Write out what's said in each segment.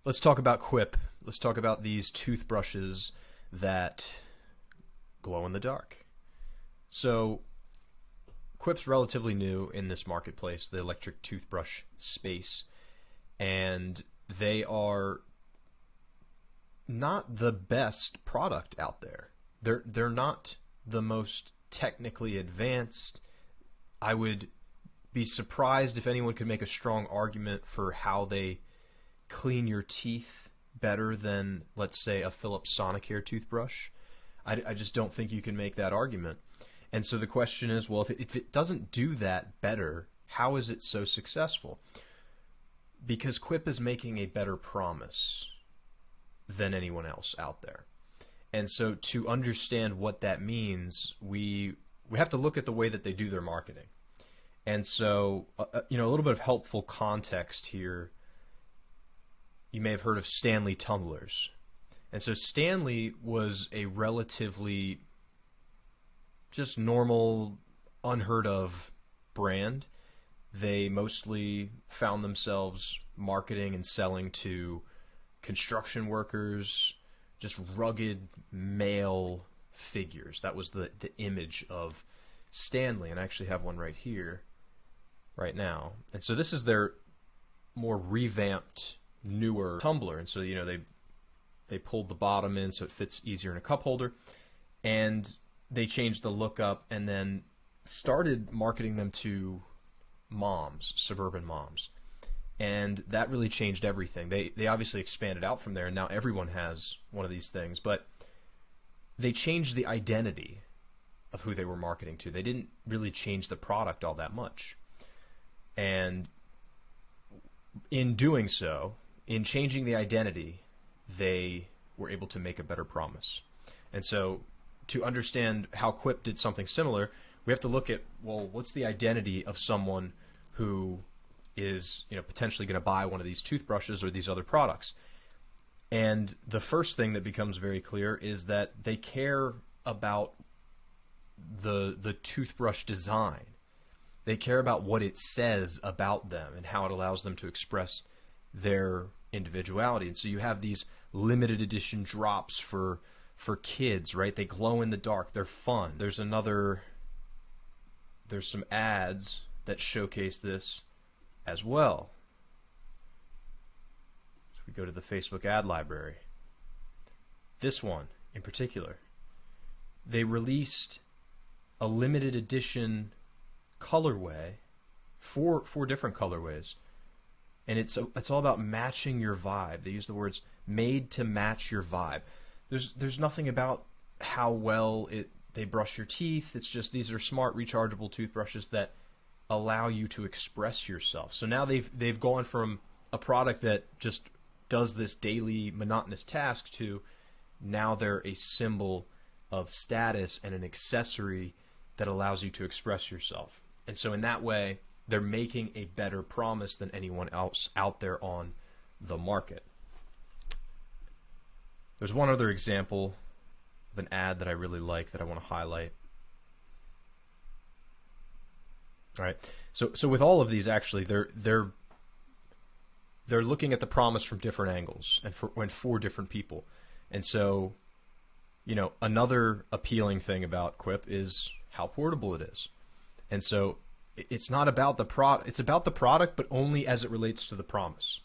Let's talk about Quip. Let's talk about these toothbrushes that glow in the dark. So Quip's relatively new in this marketplace, the electric toothbrush space, and they are not the best product out there. They're not the most technically advanced. I would be surprised if anyone could make a strong argument for how they clean your teeth better than, let's say, a Philips Sonicare toothbrush. I just don't think you can make that argument. And so the question is, well, if it doesn't do that better, how is it so successful? Because Quip is making a better promise than anyone else out there. And so to understand what that means, we have to look at the way that they do their marketing. And so, a little bit of helpful context here. You may have heard of Stanley tumblers. And so Stanley was a relatively just normal, unheard of brand. They mostly found themselves marketing and selling to construction workers, just rugged male figures. That was the image of Stanley. And I actually have one right here, right now. And so this is their more revamped, newer tumbler. And so, they pulled the bottom in so it fits easier in a cup holder. And they changed the look up and then started marketing them to moms, suburban moms. And that really changed everything. They obviously expanded out from there, and now everyone has one of these things. But they changed the identity of who they were marketing to. They didn't really change the product all that much. And in doing so, in changing the identity, they were able to make a better promise. And so to understand how Quip did something similar, we have to look at, well, what's the identity of someone who is potentially going to buy one of these toothbrushes or these other products. And the first thing that becomes very clear is that they care about the toothbrush design. They care about what it says about them and how it allows them to express their individuality. And so you have these limited edition drops for kids, right? They glow in the dark. They're fun. There's some ads that showcase this as well. So we go to the Facebook ad library. This one in particular, they released a limited edition colorway, four different colorways, and it's all about matching your vibe. They use the words "made to match your vibe." There's nothing about how well they brush your teeth. It's just these are smart rechargeable toothbrushes that allow you to express yourself. So now they've gone from a product that just does this daily monotonous task to now they're a symbol of status and an accessory that allows you to express yourself. And so in that way, they're making a better promise than anyone else out there on the market. There's one other example of an ad that I really like that I want to highlight. All right. So with all of these, actually, they're looking at the promise from different angles and for different people. And so, another appealing thing about Quip is how portable it is. And so it's not about the product. It's about the product, but only as it relates to the promise,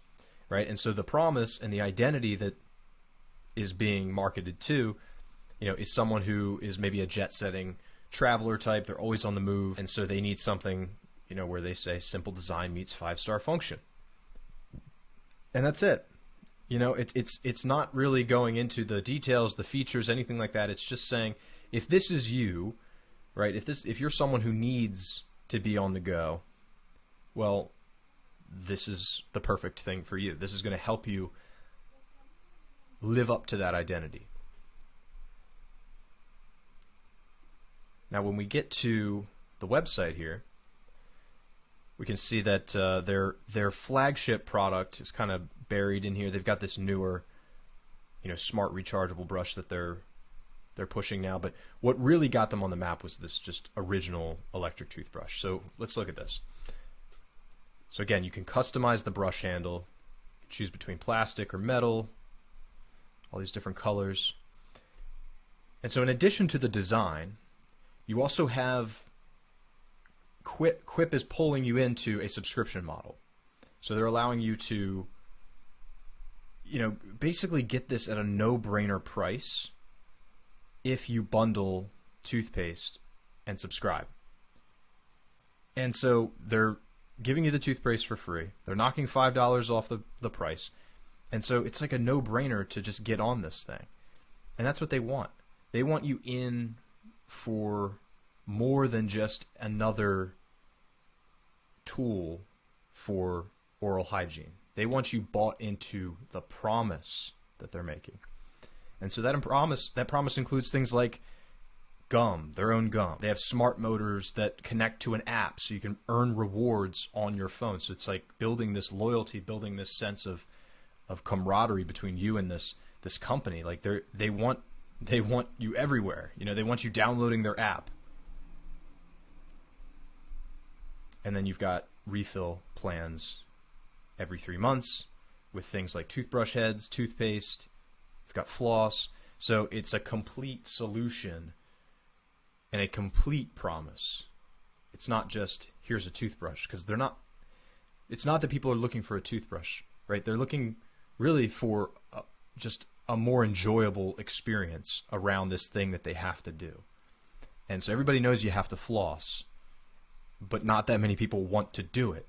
right? And so the promise and the identity that is being marketed to, is someone who is maybe a jet-setting traveler type. They're always on the move, and so they need something, where they say simple design meets 5-star function, and that's it. It's not really going into the details, the features, anything like that. It's just saying, if this is you, right? If you're someone who needs to be on the go, well, this is the perfect thing for you. This is going to help you live up to that identity. Now, when we get to the website here, we can see that their flagship product is kind of buried in here. They've got this newer, smart rechargeable brush that they're pushing now. But what really got them on the map was this just original electric toothbrush. So let's look at this. So again, you can customize the brush handle, choose between plastic or metal, all these different colors. And so in addition to the design, you also have Quip is pulling you into a subscription model. So they're allowing you to, basically get this at a no-brainer price if you bundle toothpaste and subscribe. And so they're giving you the toothpaste for free. They're knocking $5 off the price. And so it's like a no-brainer to just get on this thing. And that's what they want. They want you in for more than just another tool for oral hygiene. They want you bought into the promise that they're making. And so that promise includes things like gum, their own gum. They have smart motors that connect to an app so you can earn rewards on your phone. So it's like building this loyalty, building this sense of camaraderie between you and this company. Like they want you everywhere. They want you downloading their app. And then you've got refill plans every 3 months with things like toothbrush heads, toothpaste. You've got floss. So it's a complete solution and a complete promise. It's not just, here's a toothbrush, because it's not that people are looking for a toothbrush, right? They're looking really for just a more enjoyable experience around this thing that they have to do. And so everybody knows you have to floss, but not that many people want to do it.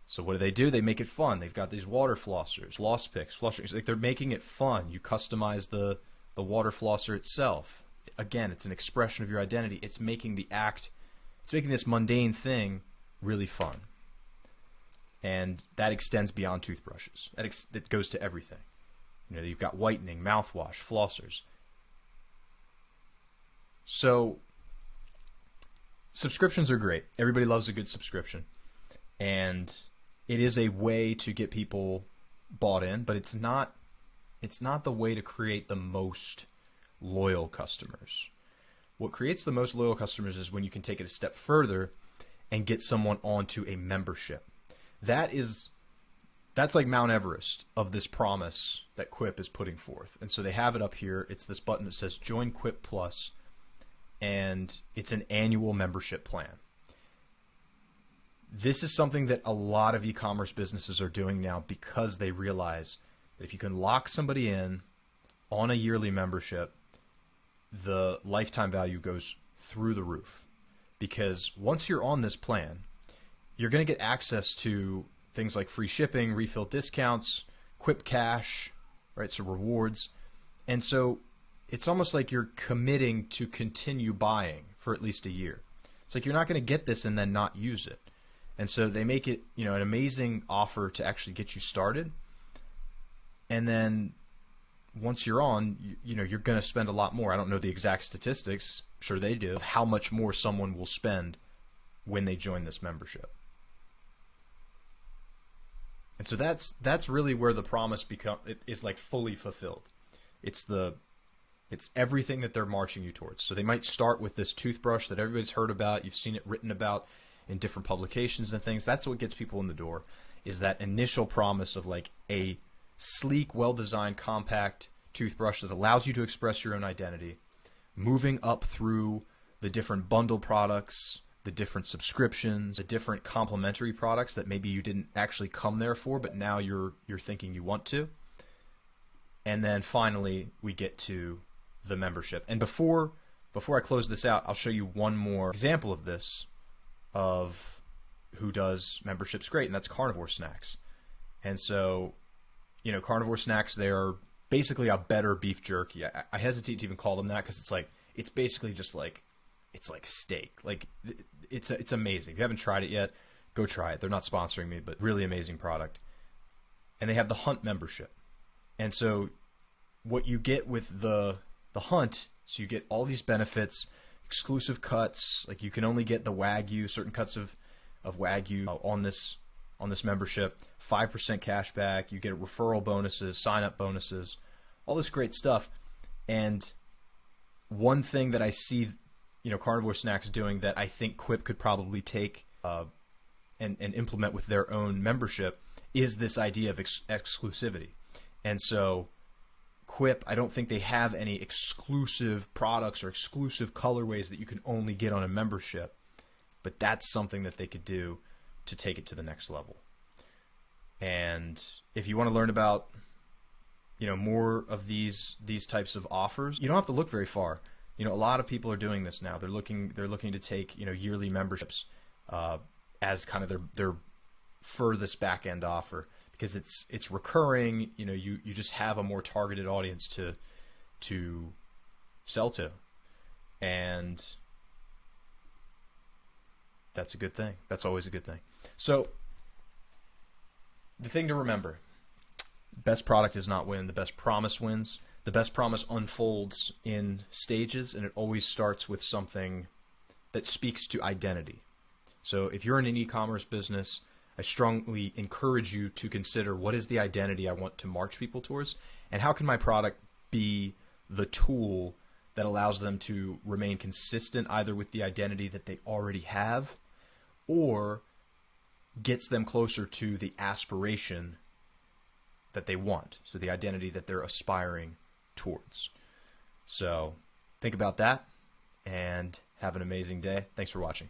So what do? They make it fun. They've got these water flossers, floss picks, flushers. Like, they're making it fun. You customize the water flosser itself. Again, it's an expression of your identity. It's making this mundane thing really fun. And that extends beyond toothbrushes. That goes to everything. You've got whitening, mouthwash, flossers. So subscriptions are great. Everybody loves a good subscription. And it is a way to get people bought in, but it's not the way to create the most loyal customers. What creates the most loyal customers is when you can take it a step further and get someone onto a membership. That's like Mount Everest of this promise that Quip is putting forth. And so they have it up here. It's this button that says Join Quip Plus, and it's an annual membership plan. This is something that a lot of e-commerce businesses are doing now because they realize that if you can lock somebody in on a yearly membership, the lifetime value goes through the roof. Because once you're on this plan, you're going to get access to things like free shipping, refill discounts, Quip Cash, right? So rewards. And so it's almost like you're committing to continue buying for at least a year. It's like you're not going to get this and then not use it. And so they make it, an amazing offer to actually get you started. And then once you're on, you're going to spend a lot more. I don't know the exact statistics, I'm sure they do, of how much more someone will spend when they join this membership. And so that's really where the promise is like fully fulfilled. It's everything that they're marching you towards. So they might start with this toothbrush that everybody's heard about. You've seen it written about in different publications and things. That's what gets people in the door, is that initial promise of like a sleek, well-designed, compact toothbrush that allows you to express your own identity, moving up through the different bundle products, the different subscriptions, the different complementary products that maybe you didn't actually come there for, but now you're thinking you want to. And then finally, we get to the membership. And before I close this out, I'll show you one more example of this, of who does memberships great, and that's Carnivore Snacks. And so, Carnivore Snacks, they're basically a better beef jerky. I hesitate to even call them that because it's basically just like, it's like steak. Like, it's amazing. If you haven't tried it yet, go try it. They're not sponsoring me, but really amazing product. And they have the Hunt membership. And so what you get with the Hunt, so you get all these benefits, exclusive cuts, like you can only get the Wagyu, certain cuts of Wagyu on this membership, 5% cash back, you get referral bonuses, sign-up bonuses, all this great stuff. And one thing that I see, Carnivore Snacks doing that I think Quip could probably take and implement with their own membership is this idea of exclusivity. And so Quip, I don't think they have any exclusive products or exclusive colorways that you can only get on a membership, but that's something that they could do to take it to the next level. And if you want to learn about, more of these types of offers, you don't have to look very far. A lot of people are doing this now. They're looking to take, yearly memberships as kind of their furthest back end offer, because it's recurring. You just have a more targeted audience to sell to, and that's a good thing. That's always a good thing. So the thing to remember: best product does not win. The best promise wins. The best promise unfolds in stages, and it always starts with something that speaks to identity. So if you're in an e-commerce business, I strongly encourage you to consider, what is the identity I want to march people towards, and how can my product be the tool that allows them to remain consistent either with the identity that they already have or gets them closer to the aspiration that they want, so the identity that they're aspiring towards. So think about that and have an amazing day. Thanks for watching.